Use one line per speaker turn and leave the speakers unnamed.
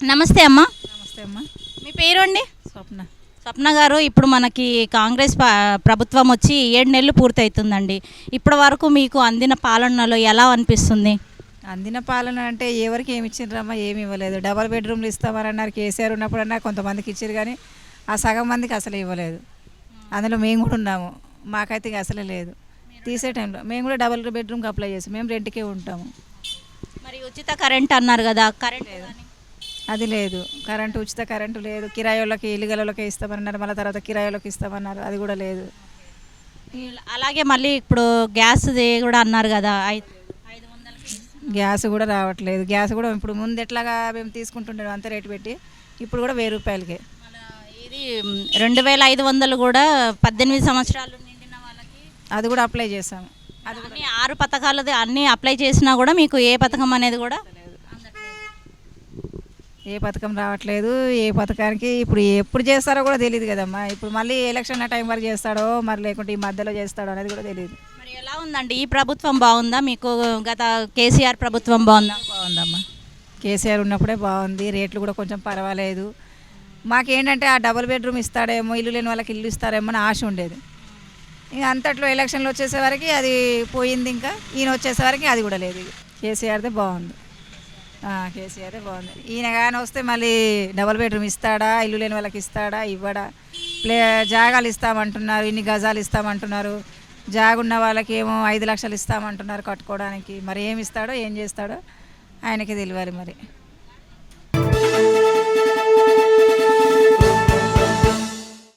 నమస్తే అమ్మ.
నమస్తే అమ్మ.
మీ పేరు అండి?
స్వప్న.
స్వప్న గారు, ఇప్పుడు మనకి కాంగ్రెస్ ప్రభుత్వం వచ్చి 7 నెలలు పూర్తవుతుందండి. ఇప్పటి వరకు మీకు అందిన పాలనలో ఎలా అనిపిస్తుంది?
అందిన పాలన అంటే ఎవరికి ఏమి ఇచ్చిండ్రమ్మా? ఏమి ఇవ్వలేదు. డబల్ బెడ్రూమ్లు ఇస్తామని అన్నారు. కేసీఆర్ ఉన్నప్పుడన్నా కొంతమందికి ఇచ్చారు, కానీ ఆ సగం మందికి అసలు ఇవ్వలేదు. అందులో మేము కూడా ఉన్నాము. మాకైతే ఇక అసలే లేదు. తీసే టైంలో మేము కూడా డబల్ బెడ్రూమ్కి అప్లై చేసాం. మేము రెంట్కే ఉంటాము.
మరి ఉచిత కరెంట్ అన్నారు కదా, కరెంట్
అది లేదు. కరెంటు, ఉచిత కరెంటు లేదు. కిరాయిలకి ఇల్లుగలకి ఇస్తామన్నారు, మళ్ళీ తర్వాత కిరాయిలకి ఇస్తామన్నారు, అది కూడా లేదు.
అలాగే మళ్ళీ ఇప్పుడు గ్యాస్ కూడా అన్నారు కదా, 500
గ్యాస్ కూడా రావట్లేదు. గ్యాస్ కూడా ఇప్పుడు ముందు ఎట్లాగా మేము తీసుకుంటుండే అంత రేటు పెట్టి, ఇప్పుడు కూడా 1000 రూపాయలకే.
ఇది 2500 కూడా 18 సంవత్సరాలు నిండిన వాళ్ళకి
అది కూడా అప్లై చేసాము.
అది అన్ని 6 పథకాలది అన్నీ అప్లై చేసినా కూడా మీకు ఏ పథకం అనేది కూడా
ఏ పథకం రావట్లేదు. ఏ పథకానికి ఇప్పుడు ఎప్పుడు చేస్తారో కూడా తెలియదు కదమ్మా. ఇప్పుడు మళ్ళీ ఎలక్షన్ టైం వరకు చేస్తాడో, మరి లేకుంటే ఈ మధ్యలో చేస్తాడో అనేది కూడా తెలియదు.
మరి ఎలా ఉందండి ఈ ప్రభుత్వం? బాగుందా మీకు? గత కేసీఆర్ ప్రభుత్వం బాగుందా?
బాగుందమ్మా. కేసీఆర్ ఉన్నప్పుడే బాగుంది. రేట్లు కూడా కొంచెం పర్వాలేదు. మాకేంటంటే ఆ డబుల్ బెడ్రూమ్ ఇస్తాడేమో, ఇల్లు లేని వాళ్ళకి ఇల్లు ఇస్తారేమో అని ఆశ ఉండేది. ఇక అంతట్లో ఎలక్షన్లు వచ్చేసేవరకు అది పోయింది. ఇంకా ఈయన వచ్చేసేవరకు అది కూడా లేదు. కేసీఆర్దే బాగుంది. కేసీఆరే బాగుంది. ఈయన కానీ వస్తే మళ్ళీ డబల్ బెడ్రూమ్ ఇస్తాడా, ఇల్లు లేని వాళ్ళకి ఇస్తాడా, ఇవ్వడా? జాగాలు ఇస్తామంటున్నారు, ఇన్ని గజాలు ఇస్తామంటున్నారు. జాగున్న వాళ్ళకి ఏమో 5 లక్షలు ఇస్తామంటున్నారు కట్టుకోవడానికి. మరి ఏమి ఇస్తాడో, ఏం చేస్తాడో ఆయనకి తెలియాలి మరి.